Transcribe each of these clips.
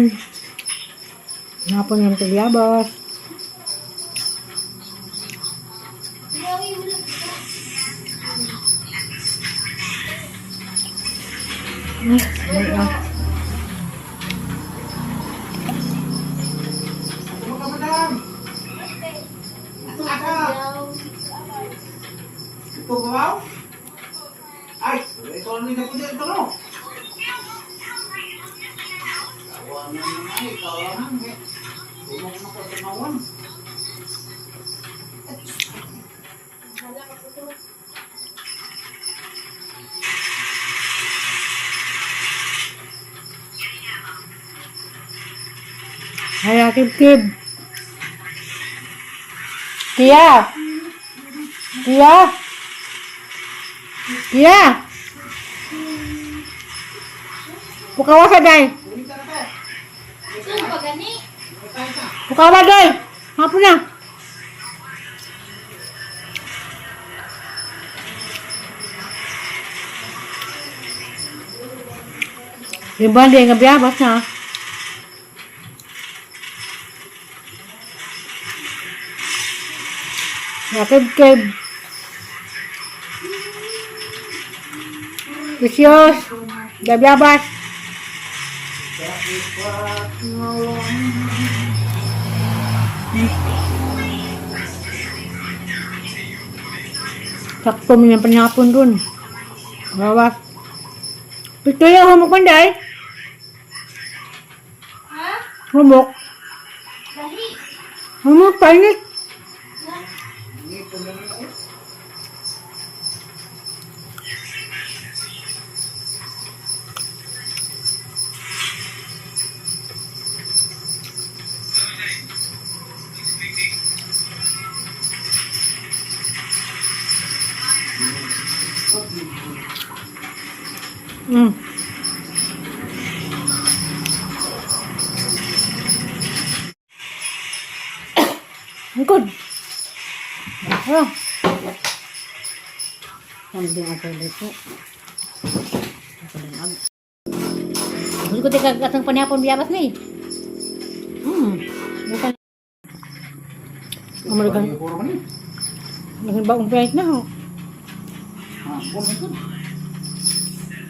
hapon. Hapon ng tagyabas. Ito ba? Ay, ito ang nila po dito, no? Kawan na naman, kawan na. Tumok na po sa nawan. Ay, kib-kib. Tia! Tia! Tia! Pukawa sa day. Pukawa day. Hapon na. Yung banda yung gabiyabas na. Nakib-kib. Precious. Gabiyabas. Sakto mo yung panyapon dun. Bawas. Pito yung humok panday. Ha? Humok. Dali. Humok, painit. Good. Oh. Sambil ako dito. Ako lang. Gusto ko tika katong panapon biyabas ni. Bukan. Amerikan. Naging baong price na ho.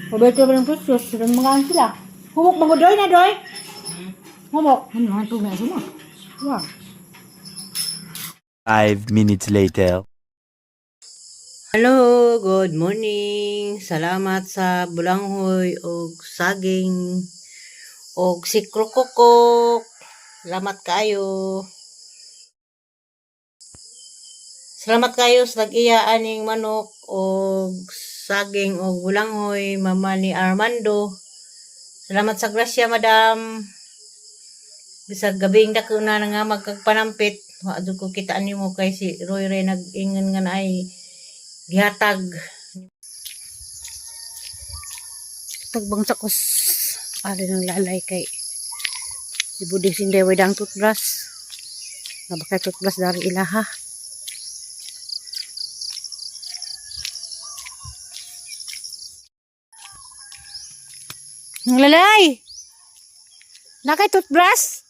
Pabeto ba ng precious? Sila mga sila. Humok mga doy na doy. Humok. Ano ang tubig na sila? Wow. 5 minutes later. Hello, good morning. Salamat sa bulanghoy og saging og sikrokokok. Salamat kayo. Salamat kayo sa nag-iya aning manok og saging og bulanghoy mama ni Armando. Salamat sa grasya, madam. Bisag gabing dako na nga magkagpanampit. Waado ko kitaan nimo kay si Roy Ray nag-ingon nga na ay gihatag. Tagbang sakos ada ng lalay kay si Buding Sinday wedang toothbrush. Nabakay toothbrush dari ilaha. Ang lalay! Nakay toothbrush?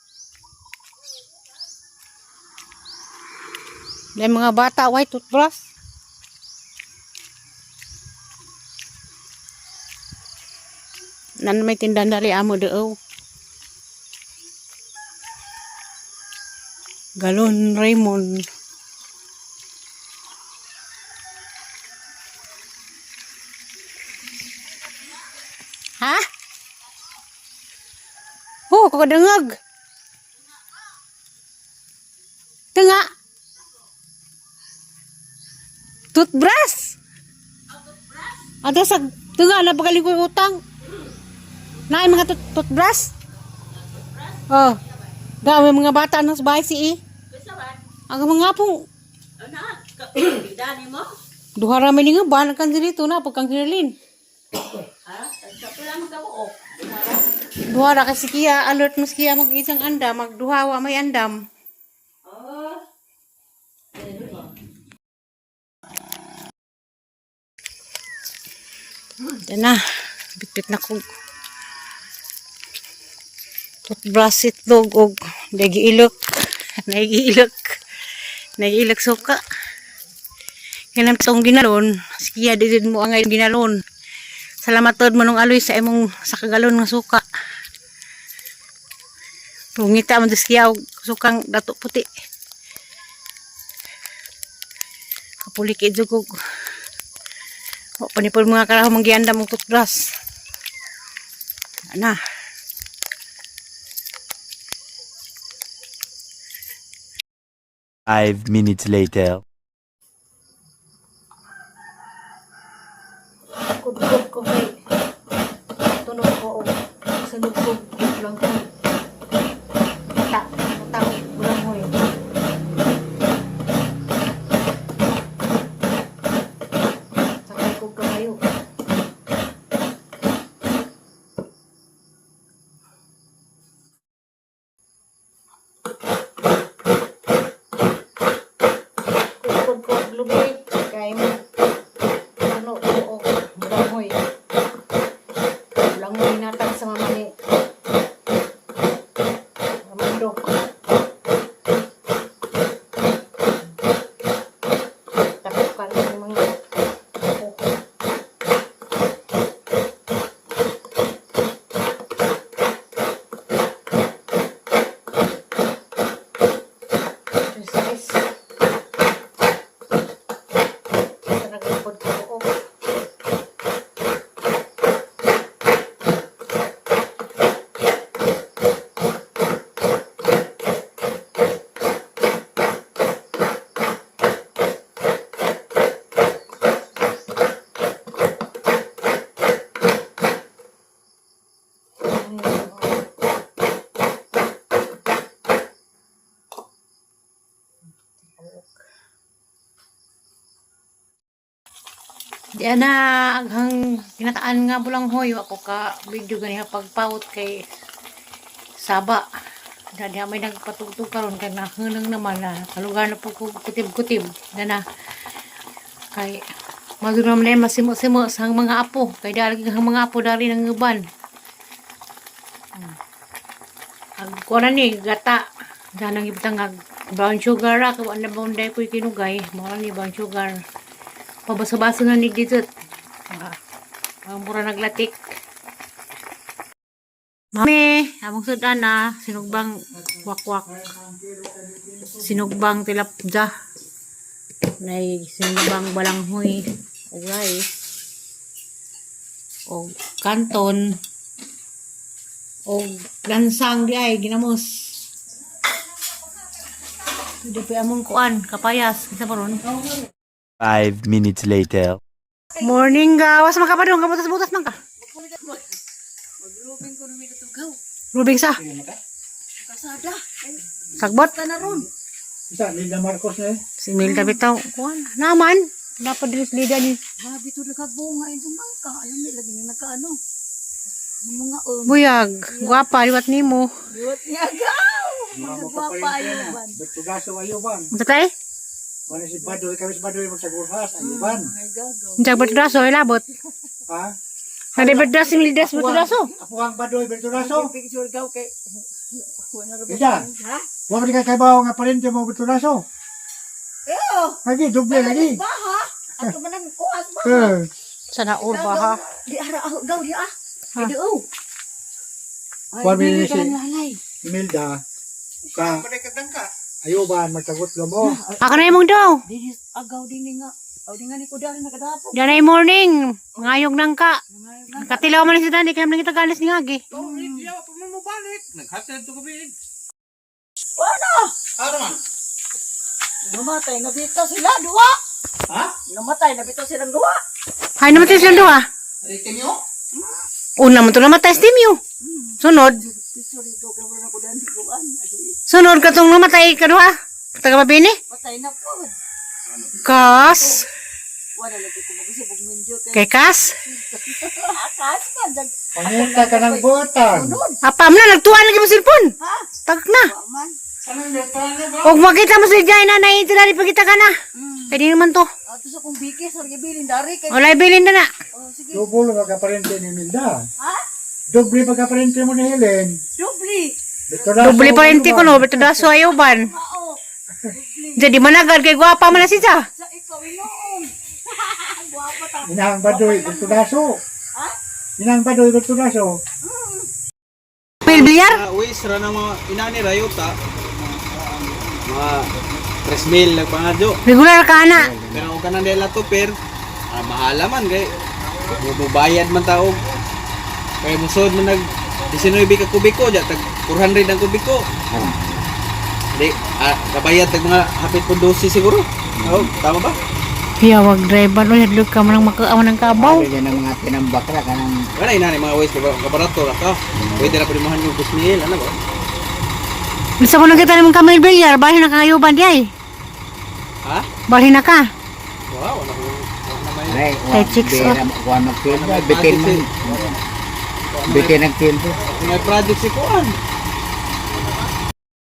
May mga bata white toothbrush. Nan may tindahan dari amo daw. Galon Raymond. Ha? Oh, kakadangag. Tengah. Toothbrush? Ada sa tengah na pagaling ko utang. Naay mga toothbrush? Oh. Dami mga bata nang sa bahay si ang mga pong Anak, dani mo? duha ra man nga ba kan dito na pagkang kinalin. Ha? Sa pala magkabuok. Duha ra kasi kiya alert mas kiya mag-isang andam, magduha wa may andam. Oh. Yan na. Bitbit na ko. Toothbrush, itlog, og nagiilok. Nagiilok. Nagiilok suka. Kailan itong ginalon. Siya din mo ang ngayon ginalon. Salamat tod manong aloy sa imong sa kagalon nga suka. Pungita man siya og sukang dato puti. Kapulik idzog og panipol mga karahom ang gianda mong toothbrush. Ana. 5 minutes later. Kudkod ko kay tunog ko og sunod ko lang ko. Mata ulang hoy. Sakay ko kayo. Kudkod ko lumit kay mo. Ano ko bulangoy. Bulangoy natang sa mama ni Armando. Tapukan ng mga ako. Guys. Nagpod ko ako. Diyan na aghang kinataan nga bulangoy ako ka video ganiha pagpaut kay Saba. Dadi may nagpatugtog karon kay nahunang naman na kalugar na po kutib-kutib. Na kay maduram na masimo-simo sa mga apo kay dali ang mga apo dari nang uban. Ag kuan ni gata danang ibutang brown sugar ra kay wala bonday ko kinugay mo ni brown sugar. Pabasa-basa na ni dito. Ang mura naglatik. Mami, among sudan na sinugbang wakwak. Sinugbang tilapja. Nay sinugbang balanghoy o rice. O kanton. O lansang di ay ginamos. Hindi pa among kuan kapayas kita paron. 5 minutes later. Morning gawas makapadong kamutas butas man ka. Magrubing ko numi katugaw. Rubing sa Kasada. sagbot Ka na ron. Isa, Linda Marcos na eh. si Milda bitaw kuan naman dapat dilis lida ni Grabe to nagkabunga ito mangka. Alam mo lagi na nagkaano. Yung mga buyag guwapa liwat nimo Liwat niya agaw. Magwapa ayuban. Bertugaso ayuban. tatay Wala si Badoy, kami si Badoy magsagurhas, ayuban. Ay gagaw. njag bertraso ilabot Ha? nade berdas si Milda bertraso Ako ang Badoy, Berturaso. Picture gaw kay Ida, ha? wala ka kay bawo nga parente mo Berturaso. Eyo. Lagi, duble lagi. Baha. Ato man ang kuas ba? sana urba ha Di ara gaw di ah. Di oh. Kuwan mi si halay. Imelda. Ka. Ayuban, magsagot ka mo. aka na imong daw Di agaw din nga. Aw di nga ni ko dali nakadapo. danay morning ngayog nang ka katilaw man ni si Dani kaya man kita galis ni Agi Ano man? Namatay na bitaw sila duwa. Ha? Namatay na bitaw silang duwa. hay naman tayo silang duha Rikin nyo? una mo to namatay si Timyo sunod Sorry gaw kay wala ko dali kuan. sunod katong namatay ka duha taga mabini Patay na po. kas Wala lagi ko magsubog minjo kay kay kas akas pa dag. Pangunta ka ng butang. apam na nagtuwa lagi mo cellphone Ha? tag na Waman. Anong butang na ba? og makita mo si Jai na naitira pagkita ka na pwede naman to Ato sa kong bikis or gibilin dari kay. wala ibilin na na Oh sige. Double ka parente ni Imelda. Ha? Doble pagkaparente mo ni Helen. Doble. Dubli pa rin ko no, beto daso ayuban. Oo. Jadi managad kay gwapa man na siya. Sa ikaw inoon. Guwapa ta. Inang badoy, bertudaso. Ha? Inang badoy, bertudaso. Bilyar? Uwis, rana mga inani rayota. Mga 3,000 nagpangadyo. Regular ka na. Pero kung ka nang dahil to per, mahala man kay. Bubayad man tao. Kaya musod mo nag 19 ka kubiko, dyan, tag 400 ang kubiko. Hindi, kabayad tag mga hapit po 12 siguro. Oh, tama ba? Hiya, wag driver no, hadlok ka man makaawan ng kabaw. Yan ang mga tinambak na kanang Wala inani mga uwis, kabarato ra ka. Pwede na primahan yung 2,000, ano ba? Bisa ko nang kita naman kami bilyar, bahin na kayuban di ay. Ha? Bahin na ka. Wow, wala ko. ay, Kay chicks, oh. kuha magpildo, bitin man. Bitin ang pildo. May project si Kuan.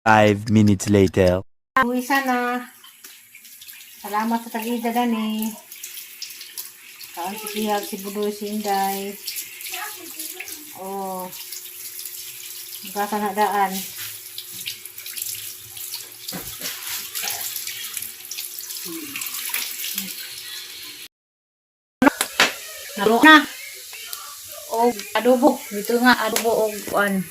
5 minutes later. Uwi sana. Salamat sa tagida dani. Kaan si Pihag, si Budoy, si Inday. Oh. Baka na daan. Naro na. Og adobo. Dito nga adobo og kuan.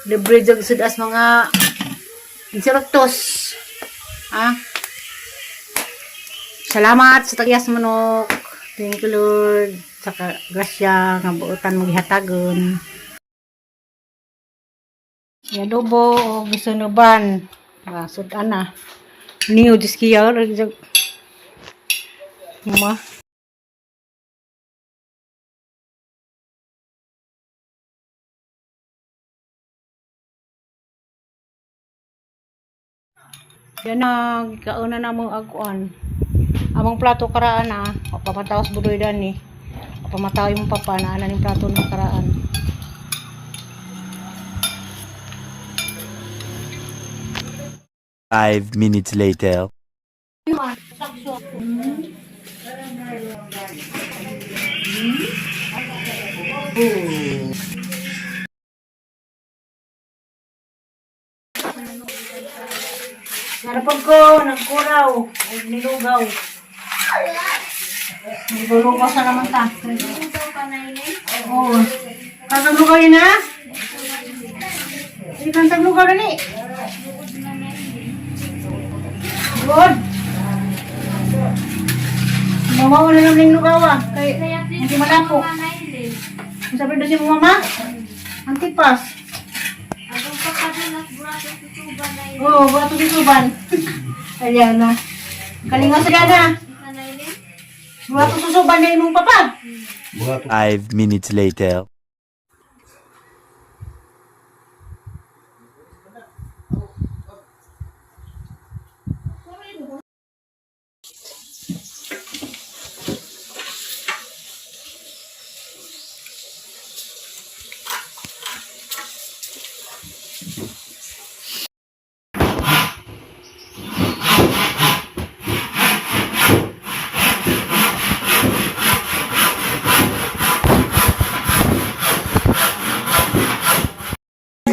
Libre jog sudas mga insektos. Ha? Salamat sa tagyas manok. Thank you Lord. Sa grasya nga buotan mo gihatagon. Adobo og bisunuban. Sudan na. Niyo diskiya jog. Mama. Yan na, kauna na mong aguan. Amang plato karaan na, papatawas budoy dani. Pamataw yung papa na anan yung plato ng karaan. Five minutes later. Narapag ko, nagkuraw, nilugaw. Nilulugaw sa naman ta. Oo. Kataglugaw yun ha? Hindi kang taglugaw rin eh. Good. Mamaw na naman yung lugaw ah. Kaya hindi malapok. Ang sabi doon si mama? Antipas. Oo, buhat ko susuban. Ayan na. Kalingaw sa gana. Buhat ko susuban na yung papa. 5 minutes later.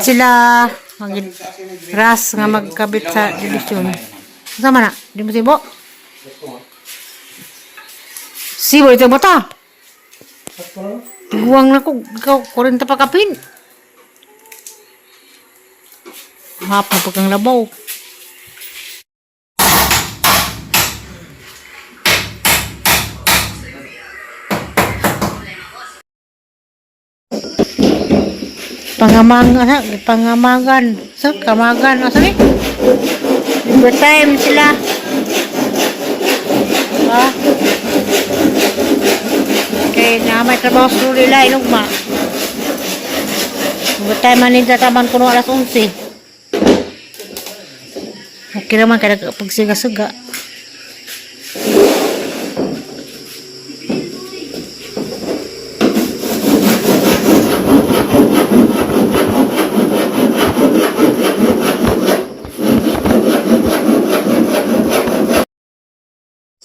Sila ras nga magkabit sa division. Sama na? Di mo sibo? Sibo ito mo ta? Tiguang na ko. Ikaw, 40 pa kapin. Hapon pa kang labaw. Pangamagan sa kamagan asa ni overtime sila kay na may trabaho sa nila inugma overtime man nila taman kuno alas 11 okay naman kaya pagsiga-siga.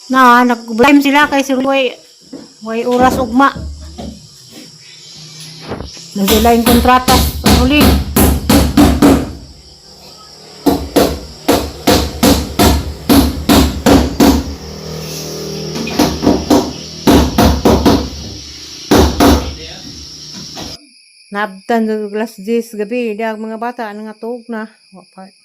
Na, nag-blame sila kay si Way oras ugma. Nasila yung kontrata sa huli. Nabtan sa glass 10 gabi, di ang mga bata, nga tuog na. Wapat.